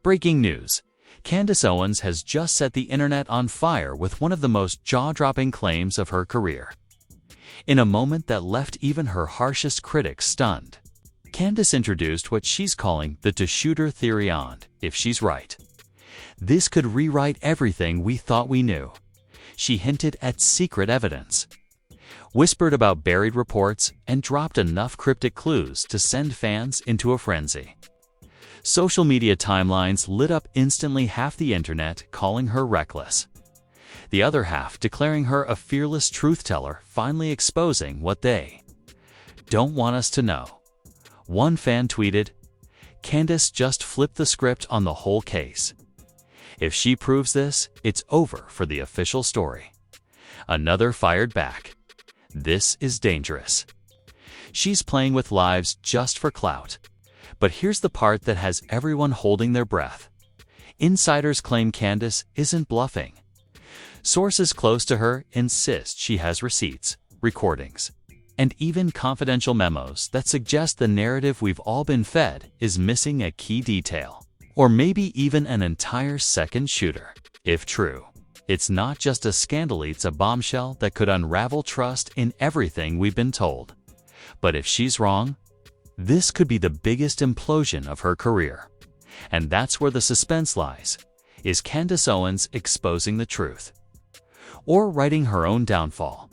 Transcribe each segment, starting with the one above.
Breaking news. Candace Owens has just set the internet on fire with one of the most jaw-dropping claims of her career. In a moment that left even her harshest critics stunned, Candace introduced what she's calling the two-shooter theory on, if she's right. This could rewrite everything we thought we knew. She hinted at secret evidence, whispered about buried reports, and dropped enough cryptic clues to send fans into a frenzy. Social media timelines lit up instantly, half the internet calling her reckless, the other half declaring her a fearless truth-teller, finally exposing what they don't want us to know. One fan tweeted, "Candace just flipped the script on the whole case. If she proves this, it's over for the official story." Another fired back, "This is dangerous. She's playing with lives just for clout." But here's the part that has everyone holding their breath. Insiders claim Candace isn't bluffing. Sources close to her insist she has receipts, recordings, and even confidential memos that suggest the narrative we've all been fed is missing a key detail, or maybe even an entire second shooter. If true, it's not just a scandal, it's a bombshell that could unravel trust in everything we've been told. But if she's wrong, this could be the biggest implosion of her career. And that's where the suspense lies. Is Candace Owens exposing the truth, or writing her own downfall?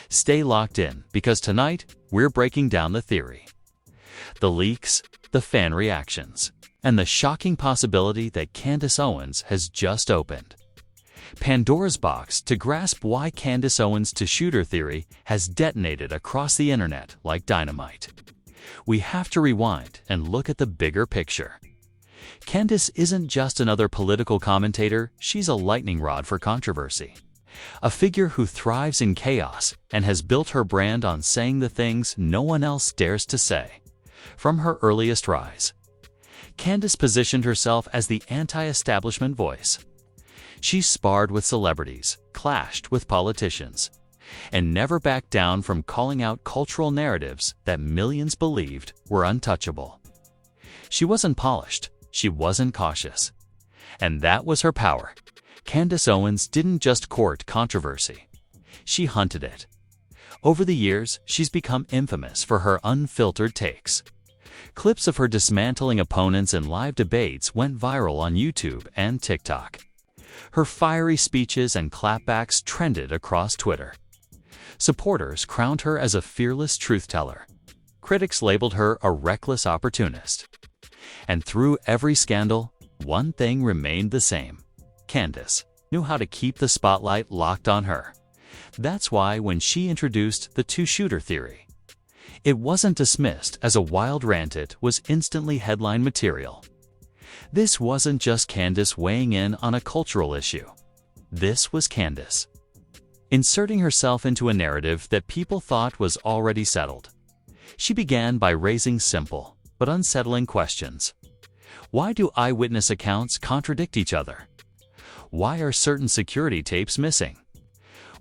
Stay locked in, because tonight we're breaking down the theory, the leaks, the fan reactions, and the shocking possibility that Candace Owens has just opened Pandora's box to grasp why Candace Owens' two-shooter theory has detonated across the internet like dynamite. We have to rewind and look at the bigger picture. Candace isn't just another political commentator, she's a lightning rod for controversy. A figure who thrives in chaos and has built her brand on saying the things no one else dares to say. From her earliest rise, Candace positioned herself as the anti-establishment voice. She sparred with celebrities, clashed with politicians, and never backed down from calling out cultural narratives that millions believed were untouchable. She wasn't polished, she wasn't cautious. And that was her power. Candace Owens didn't just court controversy, she hunted it. Over the years, she's become infamous for her unfiltered takes. Clips of her dismantling opponents in live debates went viral on YouTube and TikTok. Her fiery speeches and clapbacks trended across Twitter. Supporters crowned her as a fearless truth-teller. Critics labeled her a reckless opportunist. And through every scandal, one thing remained the same. Candace knew how to keep the spotlight locked on her. That's why when she introduced the two-shooter theory, it wasn't dismissed as a wild rant, it was instantly headline material. This wasn't just Candace weighing in on a cultural issue. This was Candace inserting herself into a narrative that people thought was already settled. She began by raising simple but unsettling questions. Why do eyewitness accounts contradict each other? Why are certain security tapes missing?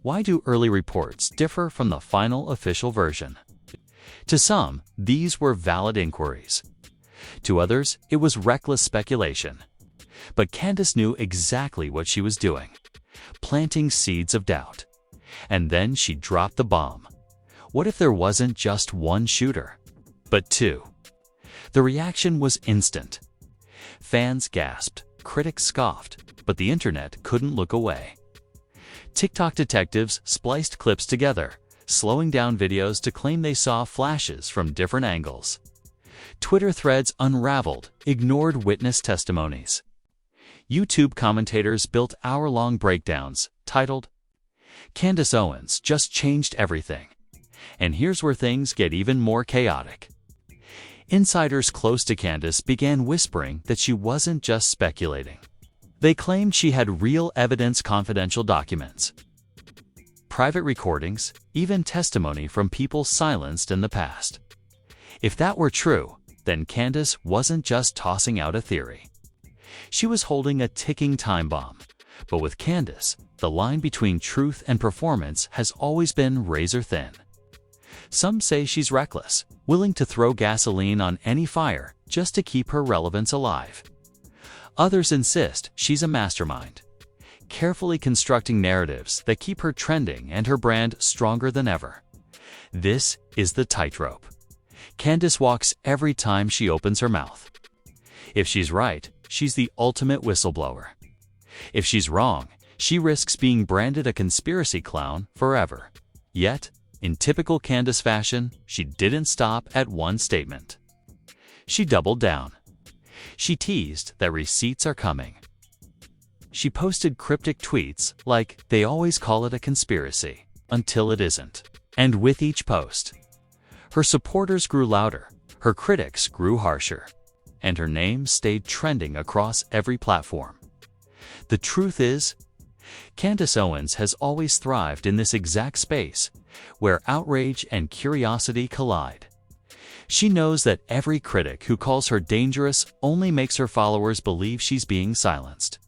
Why do early reports differ from the final official version? To some, these were valid inquiries. To others, it was reckless speculation. But Candace knew exactly what she was doing, planting seeds of doubt. And then she dropped the bomb. What if there wasn't just one shooter, but two? The reaction was instant. Fans gasped, critics scoffed, but the internet couldn't look away. TikTok detectives spliced clips together, slowing down videos to claim they saw flashes from different angles. Twitter threads unraveled, ignored witness testimonies. YouTube commentators built hour-long breakdowns titled, "Candace Owens just changed everything." And here's where things get even more chaotic. Insiders close to Candace began whispering that she wasn't just speculating. They claimed she had real evidence, confidential documents, private recordings, even testimony from people silenced in the past. If that were true, then Candace wasn't just tossing out a theory. She was holding a ticking time bomb. But with Candace, the line between truth and performance has always been razor thin. Some say she's reckless, willing to throw gasoline on any fire just to keep her relevance alive. Others insist she's a mastermind, carefully constructing narratives that keep her trending and her brand stronger than ever. This is the tightrope Candace walks every time she opens her mouth. If she's right, she's the ultimate whistleblower. If she's wrong, she risks being branded a conspiracy clown forever. Yet, in typical Candace fashion, she didn't stop at one statement. She doubled down. She teased that receipts are coming. She posted cryptic tweets like they always call it a conspiracy, until it isn't. And with each post, her supporters grew louder, her critics grew harsher, and her name stayed trending across every platform. The truth is, Candace Owens has always thrived in this exact space, where outrage and curiosity collide. She knows that every critic who calls her dangerous only makes her followers believe she's being silenced.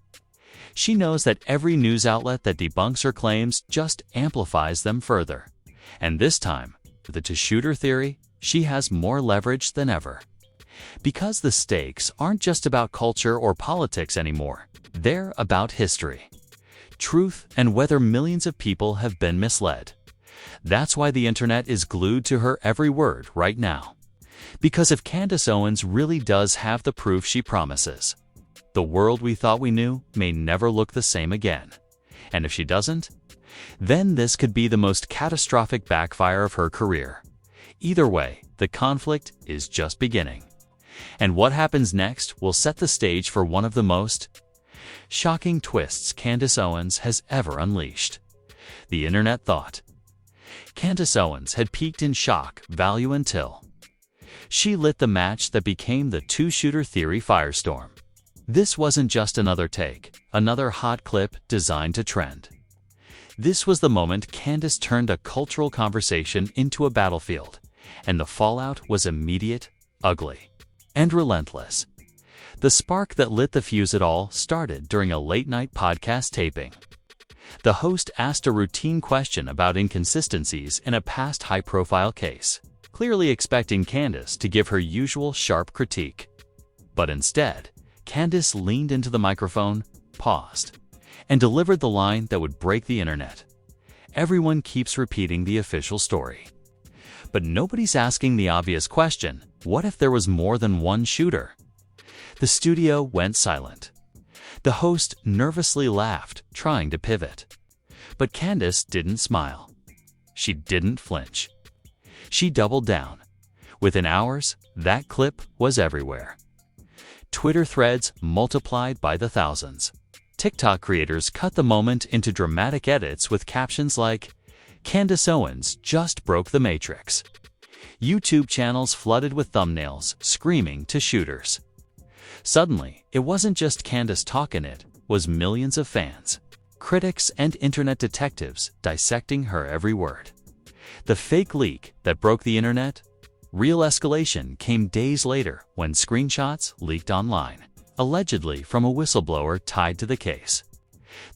She knows that every news outlet that debunks her claims just amplifies them further. And this time, with the two-shooter theory, she has more leverage than ever. Because the stakes aren't just about culture or politics anymore, they're about history, truth, and whether millions of people have been misled. That's why the internet is glued to her every word right now. Because if Candace Owens really does have the proof she promises, the world we thought we knew may never look the same again. And if she doesn't, then this could be the most catastrophic backfire of her career. Either way, the conflict is just beginning. And what happens next will set the stage for one of the most shocking twists Candace Owens has ever unleashed. The internet thought Candace Owens had peaked in shock value until she lit the match that became the two-shooter theory firestorm. This wasn't just another take, another hot clip designed to trend. This was the moment Candace turned a cultural conversation into a battlefield, and the fallout was immediate, ugly, and relentless. The spark that lit the fuse it all started during a late-night podcast taping. The host asked a routine question about inconsistencies in a past high-profile case, clearly expecting Candace to give her usual sharp critique. But instead, Candace leaned into the microphone, paused, and delivered the line that would break the internet. Everyone keeps repeating the official story. But nobody's asking the obvious question, what if there was more than one shooter? The studio went silent. The host nervously laughed, trying to pivot. But Candace didn't smile. She didn't flinch. She doubled down. Within hours, that clip was everywhere. Twitter threads multiplied by the thousands. TikTok creators cut the moment into dramatic edits with captions like, "Candace Owens just broke the Matrix." YouTube channels flooded with thumbnails screaming to shooters. Suddenly, it wasn't just Candace talking, it was millions of fans, critics, and internet detectives dissecting her every word. The fake leak that broke the internet? Real escalation came days later when screenshots leaked online, allegedly from a whistleblower tied to the case.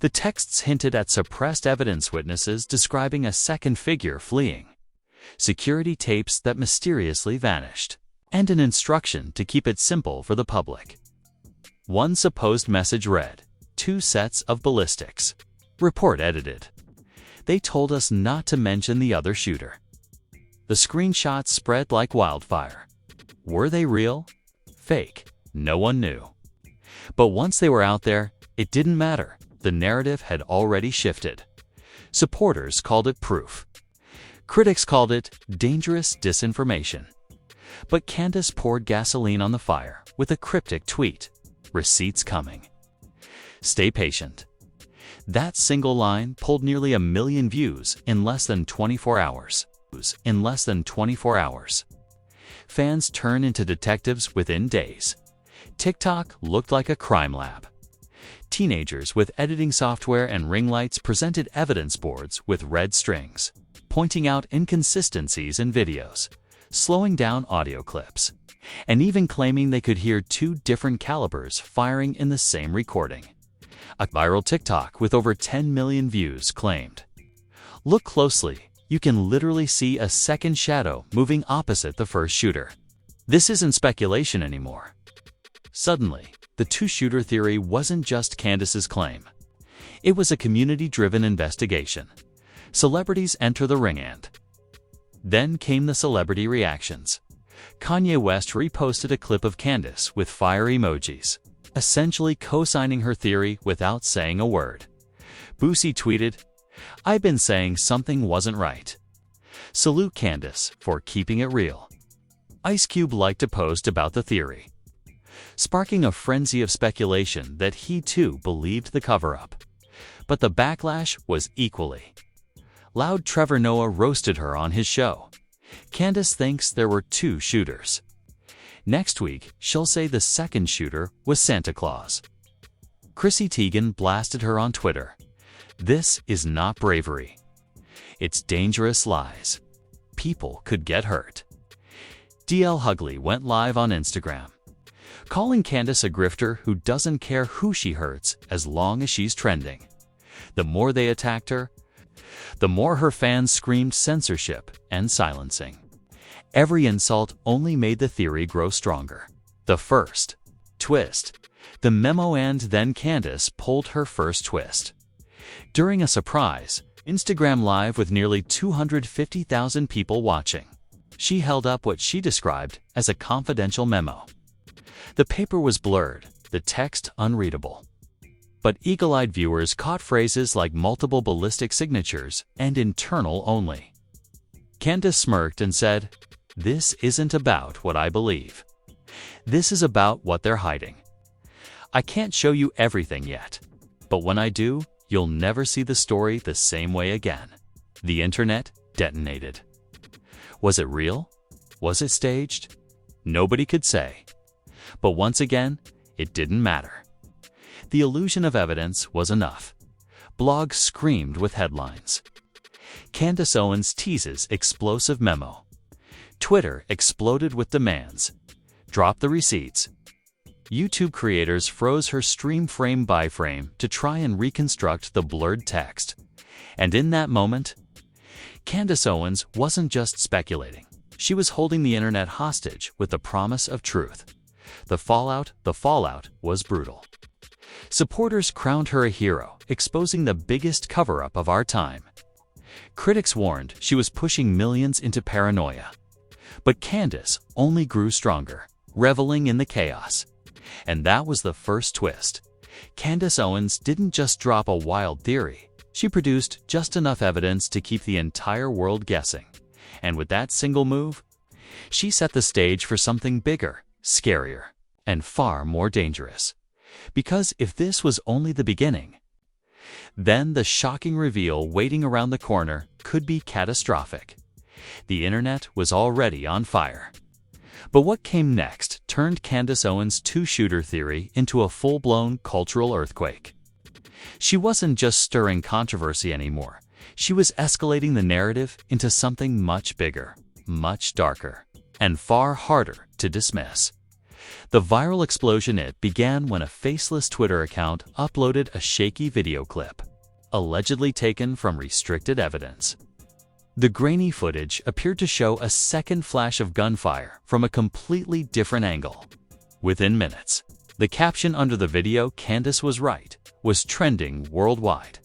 The texts hinted at suppressed evidence, witnesses describing a second figure fleeing, security tapes that mysteriously vanished, and an instruction to keep it simple for the public. One supposed message read, "2 sets of ballistics." Report edited. "They told us not to mention the other shooter." The screenshots spread like wildfire. Were they real? Fake? No one knew. But once they were out there, it didn't matter. The narrative had already shifted. Supporters called it proof. Critics called it dangerous disinformation. But Candace poured gasoline on the fire with a cryptic tweet, "Receipts coming. Stay patient." That single line pulled nearly 1 million views in less than 24 hours. Fans turned into detectives within days. TikTok looked like a crime lab. Teenagers with editing software and ring lights presented evidence boards with red strings, pointing out inconsistencies in videos, slowing down audio clips, and even claiming they could hear 2 different calibers firing in the same recording. A viral TikTok with over 10 million views claimed, "Look closely, you can literally see a second shadow moving opposite the first shooter." This isn't speculation anymore. Suddenly, the two-shooter theory wasn't just Candace's claim. It was a community-driven investigation. Celebrities enter the ring and then came the celebrity reactions. Kanye West reposted a clip of Candace with fire emojis, essentially co-signing her theory without saying a word. Boosie tweeted, "I've been saying something wasn't right. Salute Candace for keeping it real." Ice Cube liked a post about the theory, sparking a frenzy of speculation that he too believed the cover-up. But the backlash was equally loud. Trevor Noah roasted her on his show. Candace thinks there were two shooters. Next week, she'll say the second shooter was Santa Claus. Chrissy Teigen blasted her on Twitter. "This is not bravery. It's dangerous lies. People could get hurt." DL Hughley went live on Instagram, calling Candace a grifter who doesn't care who she hurts as long as she's trending. The more they attacked her, the more her fans screamed censorship and silencing. Every insult only made the theory grow stronger. The first twist, the memo, and then Candace pulled her first twist. During a surprise Instagram Live with nearly 250,000 people watching, she held up what she described as a confidential memo. The paper was blurred, the text unreadable. But eagle-eyed viewers caught phrases like multiple ballistic signatures and internal only. Candace smirked and said, "This isn't about what I believe. This is about what they're hiding. I can't show you everything yet, but when I do, you'll never see the story the same way again." The internet detonated. Was it real? Was it staged? Nobody could say. But once again, it didn't matter. The illusion of evidence was enough. Blogs screamed with headlines. Candace Owens teases explosive memo. Twitter exploded with demands. Drop the receipts. YouTube creators froze her stream frame by frame to try and reconstruct the blurred text. And in that moment, Candace Owens wasn't just speculating. She was holding the internet hostage with the promise of truth. The fallout was brutal. Supporters crowned her a hero, exposing the biggest cover-up of our time. Critics warned she was pushing millions into paranoia. But Candace only grew stronger, reveling in the chaos. And that was the first twist. Candace Owens didn't just drop a wild theory. She produced just enough evidence to keep the entire world guessing. And with that single move, she set the stage for something bigger, scarier, and far more dangerous. Because if this was only the beginning, then the shocking reveal waiting around the corner could be catastrophic. The internet was already on fire. But what came next turned Candace Owens' two-shooter theory into a full-blown cultural earthquake. She wasn't just stirring controversy anymore. She was escalating the narrative into something much bigger, much darker, and far harder to dismiss. The viral explosion began when a faceless Twitter account uploaded a shaky video clip, allegedly taken from restricted evidence. The grainy footage appeared to show a second flash of gunfire from a completely different angle. Within minutes, the caption under the video, "Candace was right," was trending worldwide.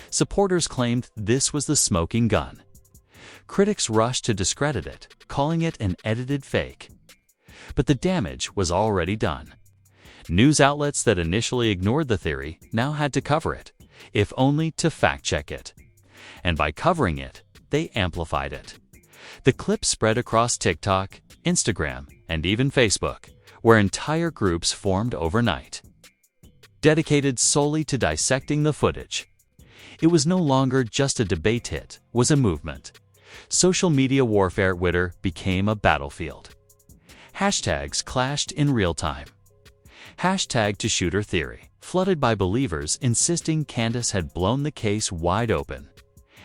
Supporters claimed this was the smoking gun. Critics rushed to discredit it, calling it an edited fake. But the damage was already done. News outlets that initially ignored the theory now had to cover it, if only to fact-check it. And by covering it, they amplified it. The clip spread across TikTok, Instagram, and even Facebook, where entire groups formed overnight, dedicated solely to dissecting the footage. It was no longer just a debate hit, it was a movement. Social media warfare at Twitter became a battlefield. Hashtags clashed in real time. Hashtag to shooter theory, flooded by believers insisting Candace had blown the case wide open.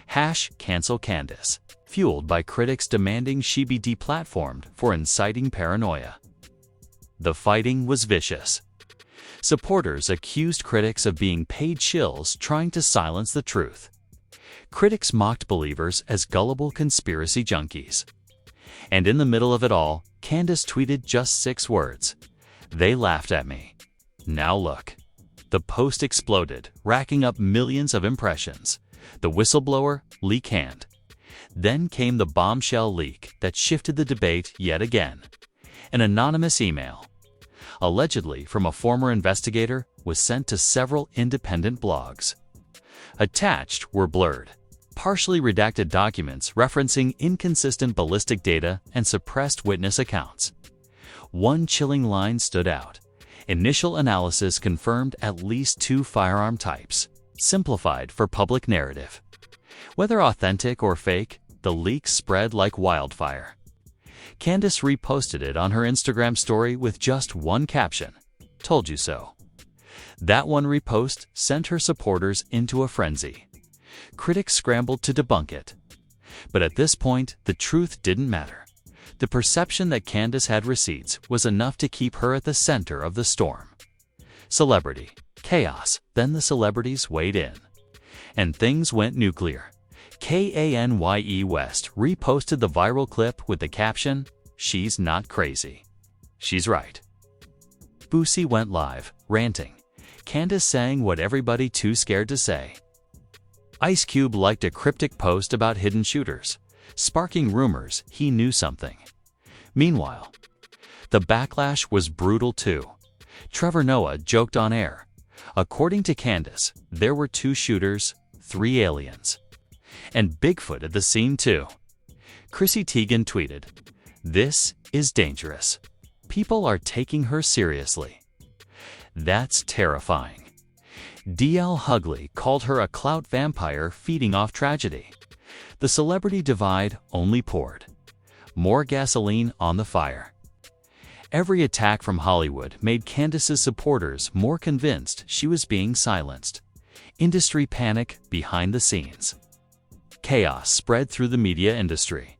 Hash cancel Candace, fueled by critics demanding she be deplatformed for inciting paranoia. The fighting was vicious. Supporters accused critics of being paid shills trying to silence the truth. Critics mocked believers as gullible conspiracy junkies. And in the middle of it all, Candace tweeted just 6 words. "They laughed at me." Now look. The post exploded, racking up millions of impressions. The whistleblower leak hand. Then came the bombshell leak that shifted the debate yet again. An anonymous email, allegedly from a former investigator, was sent to several independent blogs. Attached were blurred, partially redacted documents referencing inconsistent ballistic data and suppressed witness accounts. One chilling line stood out. Initial analysis confirmed at least 2 firearm types, simplified for public narrative. Whether authentic or fake, the leak spread like wildfire. Candace reposted it on her Instagram story with just one caption, "Told you so." That one repost sent her supporters into a frenzy. Critics scrambled to debunk it. But at this point, the truth didn't matter. The perception that Candace had receipts was enough to keep her at the center of the storm. Celebrity. Chaos. Then the celebrities weighed in. And things went nuclear. Kanye West reposted the viral clip with the caption, "She's not crazy. She's right." Boosie went live, ranting. Candace saying what everybody too scared to say. Ice Cube liked a cryptic post about hidden shooters, sparking rumors he knew something. Meanwhile, the backlash was brutal too. Trevor Noah joked on air. According to Candace, there were 2 shooters, 3 aliens. And Bigfoot at the scene too. Chrissy Teigen tweeted, "This is dangerous. People are taking her seriously." That's terrifying. D.L. Hughley called her a clout vampire feeding off tragedy. The celebrity divide only poured more gasoline on the fire. Every attack from Hollywood made Candace's supporters more convinced she was being silenced. Industry panic behind the scenes. Chaos spread through the media industry.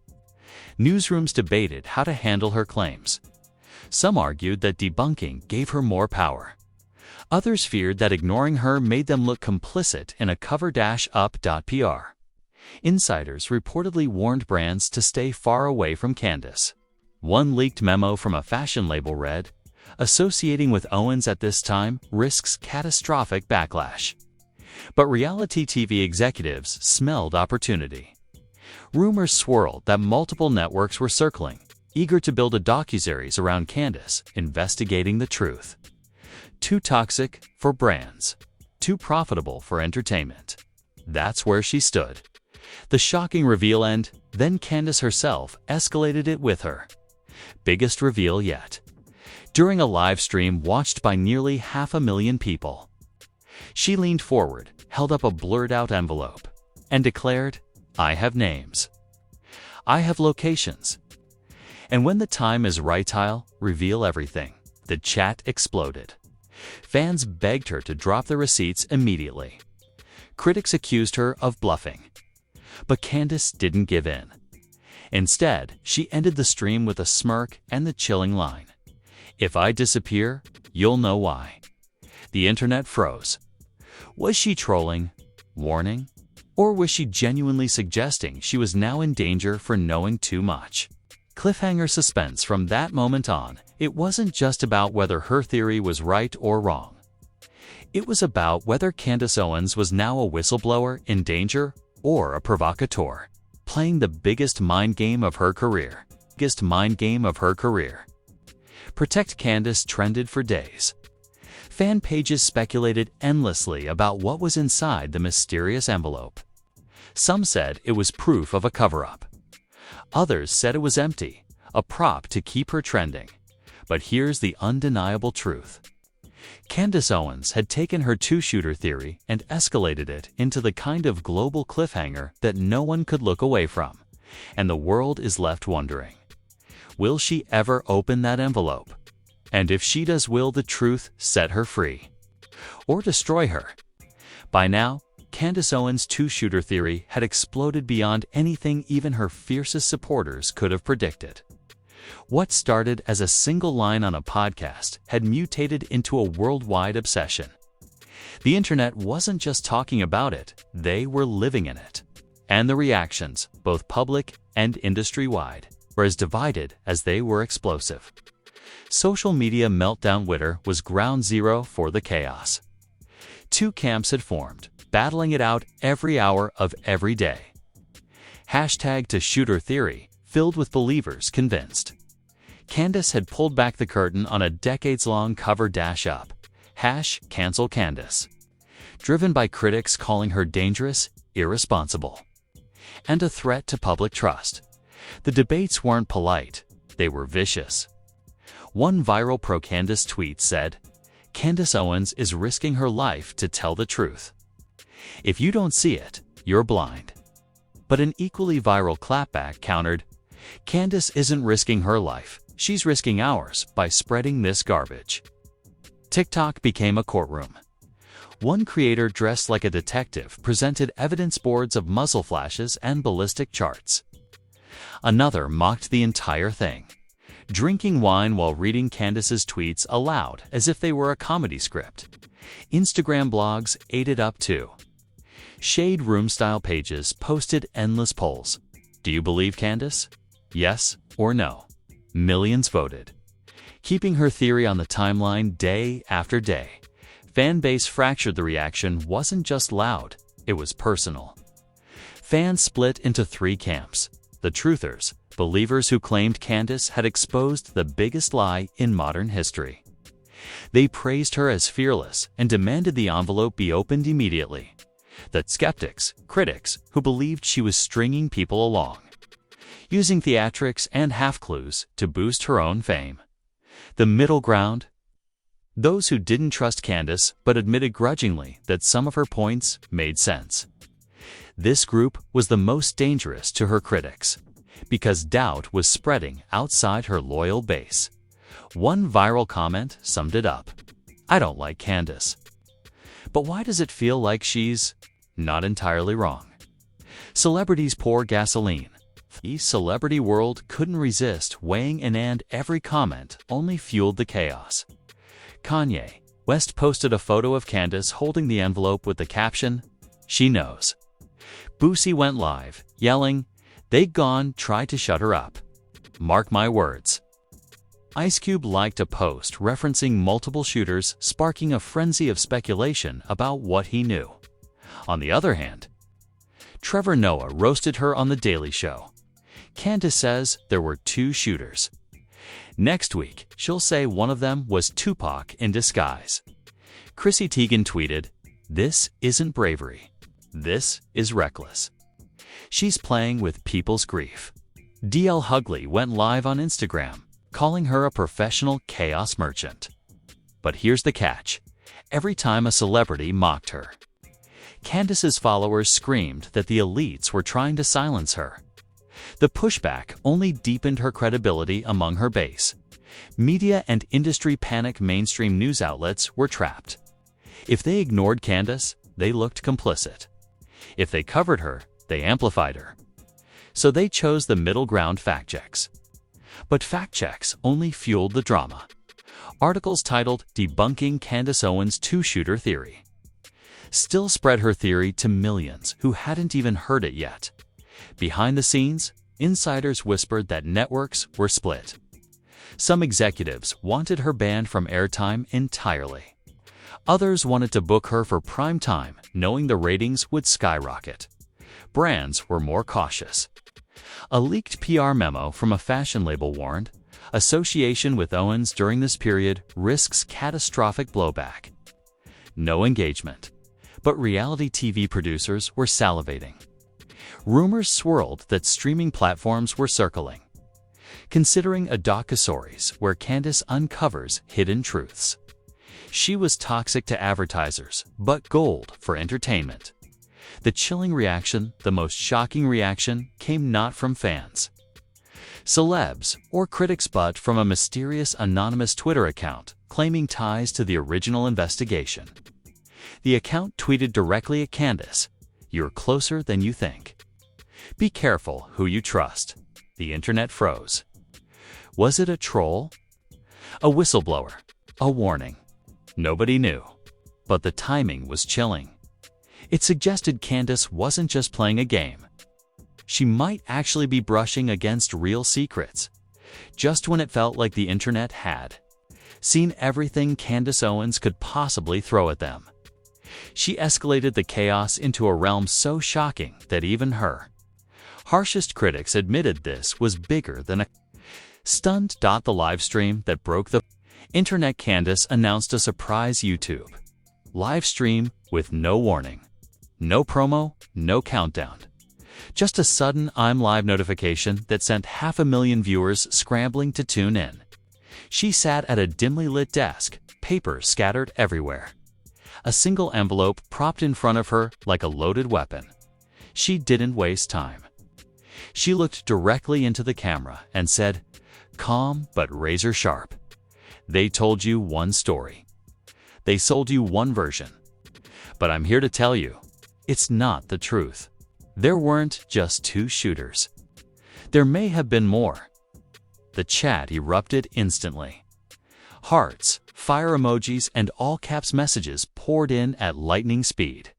Newsrooms debated how to handle her claims. Some argued that debunking gave her more power. Others feared that ignoring her made them look complicit in a cover-up.pr. Insiders reportedly warned brands to stay far away from Candace. One leaked memo from a fashion label read, "Associating with Owens at this time risks catastrophic backlash." But reality TV executives smelled opportunity. Rumors swirled that multiple networks were circling, eager to build a docuseries around Candace, investigating the truth. Too toxic for brands, too profitable for entertainment. That's where she stood. The shocking reveal, and then Candace herself escalated it with her biggest reveal yet. During a live stream watched by nearly 500,000 people, she leaned forward, held up a blurred-out envelope, and declared, "I have names. I have locations. And when the time is right, I'll reveal everything." The chat exploded. Fans begged her to drop the receipts immediately. Critics accused her of bluffing. But Candace didn't give in. Instead, she ended the stream with a smirk and the chilling line, "If I disappear, you'll know why." The internet froze. Was she trolling, warning, or was she genuinely suggesting she was now in danger for knowing too much? Cliffhanger suspense from that moment on. It wasn't just about whether her theory was right or wrong. It was about whether Candace Owens was now a whistleblower in danger or a provocateur, playing the biggest mind game of her career. Protect Candace trended for days. Fan pages speculated endlessly about what was inside the mysterious envelope. Some said it was proof of a cover-up. Others said it was empty, a prop to keep her trending. But here's the undeniable truth. Candace Owens had taken her 2-shooter theory and escalated it into the kind of global cliffhanger that no one could look away from. And the world is left wondering, will she ever open that envelope? And if she does, will the truth set her free? Or destroy her? By now, Candace Owens' 2-shooter theory had exploded beyond anything even her fiercest supporters could have predicted. What started as a single line on a podcast had mutated into a worldwide obsession. The internet wasn't just talking about it, they were living in it. And the reactions, both public and industry-wide, were as divided as they were explosive. Social media meltdown Twitter was ground zero for the chaos. Two camps had formed, battling it out every hour of every day. Hashtag to shooter theory, filled with believers convinced. Candace had pulled back the curtain on a decades-long cover dash-up. #cancel Candace. Driven by critics calling her dangerous, irresponsible, and a threat to public trust. The debates weren't polite, they were vicious. One viral pro-Candace tweet said, "CandaceOwens is risking her life to tell the truth. If you don't see it, you're blind." But an equally viral clapback countered, "Candace isn't risking her life, she's risking ours by spreading this garbage." TikTok became a courtroom. One creator dressed like a detective presented evidence boards of muzzle flashes and ballistic charts. Another mocked the entire thing, drinking wine while reading Candace's tweets aloud as if they were a comedy script. Instagram blogs ate it up too. Shade room-style pages posted endless polls. Do you believe Candace? Yes or no? Millions voted, keeping her theory on the timeline day after day. Fan base fractured. The reaction wasn't just loud, it was personal. Fans split into three camps. The truthers, believers who claimed Candace had exposed the biggest lie in modern history. They praised her as fearless and demanded the envelope be opened immediately. The skeptics, critics, who believed she was stringing people along, using theatrics and half-clues to boost her own fame. The middle ground? Those who didn't trust Candace but admitted grudgingly that some of her points made sense. This group was the most dangerous to her critics, because doubt was spreading outside her loyal base. One viral comment summed it up. "I don't like Candace. But why does it feel like she's not entirely wrong?" Celebrities pour gasoline. The celebrity world couldn't resist weighing in, and every comment only fueled the chaos. Kanye West posted a photo of Candace holding the envelope with the caption, "She knows." Boosie went live, yelling, "They gone try to shut her up. Mark my words." Ice Cube liked a post referencing multiple shooters, sparking a frenzy of speculation about what he knew. On the other hand, Trevor Noah roasted her on The Daily Show. Candace says there were two shooters. Next week, she'll say one of them was Tupac in disguise. Chrissy Teigen tweeted, "This isn't bravery. This is reckless. She's playing with people's grief." DL Hughley went live on Instagram, calling her a professional chaos merchant. But here's the catch. Every time a celebrity mocked her, Candace's followers screamed that the elites were trying to silence her. The pushback only deepened her credibility among her base. Media and industry panicked. Mainstream news outlets were trapped. If they ignored Candace, they looked complicit. If they covered her, they amplified her. So they chose the middle ground: fact checks. But fact checks only fueled the drama. Articles titled "Debunking CandaceOwens' Two-Shooter Theory" still spread her theory to millions who hadn't even heard it yet. Behind the scenes, insiders whispered that networks were split. Some executives wanted her banned from airtime entirely. Others wanted to book her for prime time, knowing the ratings would skyrocket. Brands were more cautious. A leaked PR memo from a fashion label warned, "Association with Owens during this period risks catastrophic blowback." No engagement. But reality TV producers were salivating. Rumors swirled that streaming platforms were circling, considering a docuseries where Candace uncovers hidden truths. She was toxic to advertisers, but gold for entertainment. The chilling reaction, the most shocking reaction, came not from fans, celebs, or critics, but from a mysterious anonymous Twitter account claiming ties to the original investigation. The account tweeted directly at Candace, "You're closer than you think. Be careful who you trust." The internet froze. Was it a troll? A whistleblower? A warning? Nobody knew. But the timing was chilling. It suggested Candace wasn't just playing a game. She might actually be brushing against real secrets. Just when it felt like the internet had seen everything Candace Owens could possibly throw at them, she escalated the chaos into a realm so shocking that even her harshest critics admitted this was bigger than a stunned. The live stream that broke the internet. Candace announced a surprise YouTube live stream with no warning, no promo, no countdown. Just a sudden I'm live notification that sent 500,000 viewers scrambling to tune in. She sat at a dimly lit desk, papers scattered everywhere, a single envelope propped in front of her like a loaded weapon. She didn't waste time. She looked directly into the camera and said, calm but razor sharp, "They told you one story. They sold you one version. But I'm here to tell you, it's not the truth. There weren't just two shooters. There may have been more." The chat erupted instantly. Hearts, fire emojis, and all caps messages poured in at lightning speed.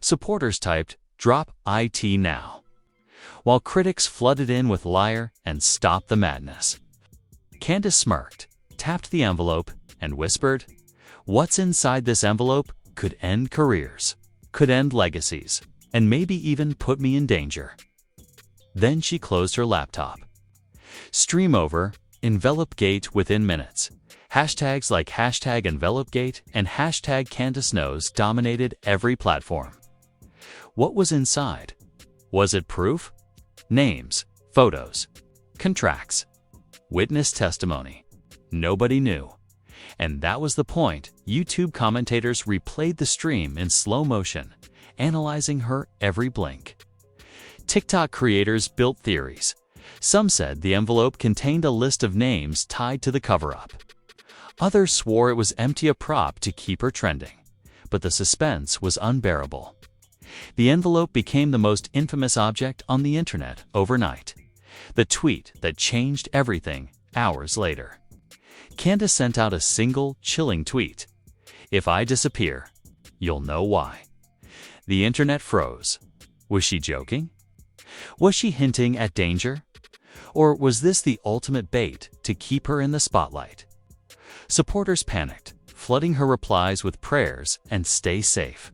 Supporters typed, "Drop it now," while critics flooded in with "liar" and "stop the madness." Candace smirked, tapped the envelope, and whispered, "What's inside this envelope could end careers, could end legacies, and maybe even put me in danger." Then she closed her laptop. Stream over, envelope gate within minutes. Hashtags like #EnvelopeGate and #CandaceKnows dominated every platform. What was inside? Was it proof? Names, photos, contracts, witness testimony? Nobody knew. And that was the point. YouTube commentators replayed the stream in slow motion, analyzing her every blink. TikTok creators built theories. Some said the envelope contained a list of names tied to the cover-up. Others swore it was empty, a prop to keep her trending. But the suspense was unbearable. The envelope became the most infamous object on the internet overnight. The tweet that changed everything hours later. Candace sent out a single, chilling tweet. "If I disappear, you'll know why." The internet froze. Was she joking? Was she hinting at danger? Or was this the ultimate bait to keep her in the spotlight? Supporters panicked, flooding her replies with prayers and "stay safe."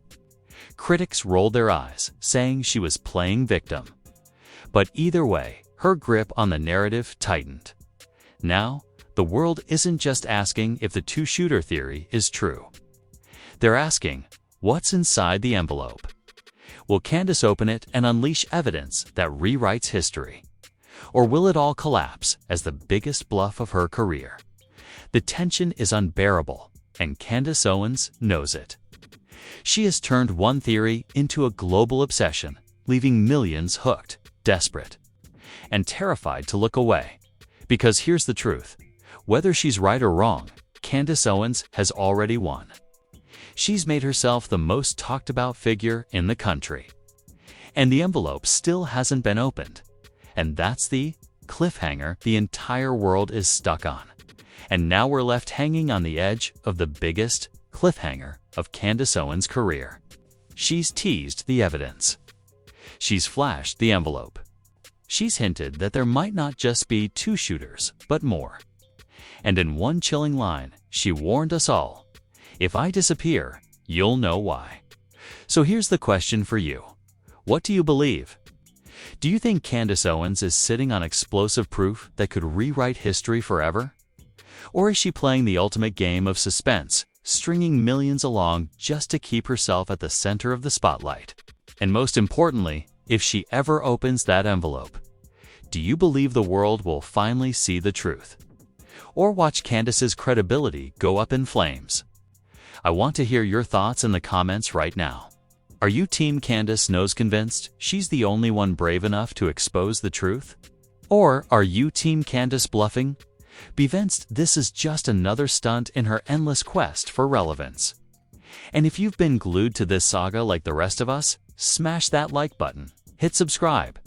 Critics rolled their eyes, saying she was playing victim. But either way, her grip on the narrative tightened. Now, the world isn't just asking if the two-shooter theory is true. They're asking, what's inside the envelope? Will Candace open it and unleash evidence that rewrites history? Or will it all collapse as the biggest bluff of her career? The tension is unbearable, and Candace Owens knows it. She has turned one theory into a global obsession, leaving millions hooked, desperate, and terrified to look away. Because here's the truth. Whether she's right or wrong, Candace Owens has already won. She's made herself the most talked about figure in the country. And the envelope still hasn't been opened. And that's the cliffhanger the entire world is stuck on. And now we're left hanging on the edge of the biggest cliffhanger of Candace Owens' career. She's teased the evidence. She's flashed the envelope. She's hinted that there might not just be two shooters, but more. And in one chilling line, she warned us all, "If I disappear, you'll know why." So here's the question for you. What do you believe? Do you think Candace Owens is sitting on explosive proof that could rewrite history forever? Or is she playing the ultimate game of suspense, stringing millions along just to keep herself at the center of the spotlight? And most importantly, if she ever opens that envelope, do you believe the world will finally see the truth? Or watch Candace's credibility go up in flames? I want to hear your thoughts in the comments right now. Are you Team Candace Knows convinced she's the only one brave enough to expose the truth? Or are you Team Candace bluffing? Convinced this is just another stunt in her endless quest for relevance? And if you've been glued to this saga like the rest of us, smash that like button, hit subscribe,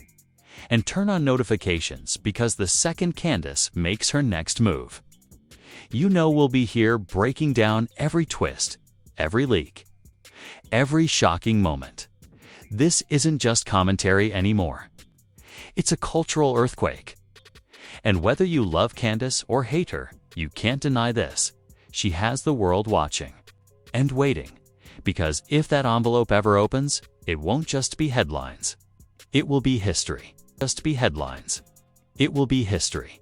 and turn on notifications, because the second Candace makes her next move, you know we'll be here breaking down every twist, every leak, every shocking moment. This isn't just commentary anymore. It's a cultural earthquake. And whether you love Candace or hate her, you can't deny this: she has the world watching and waiting. Because if that envelope ever opens, it won't just be headlines. It will be history. Just be headlines. It will be history.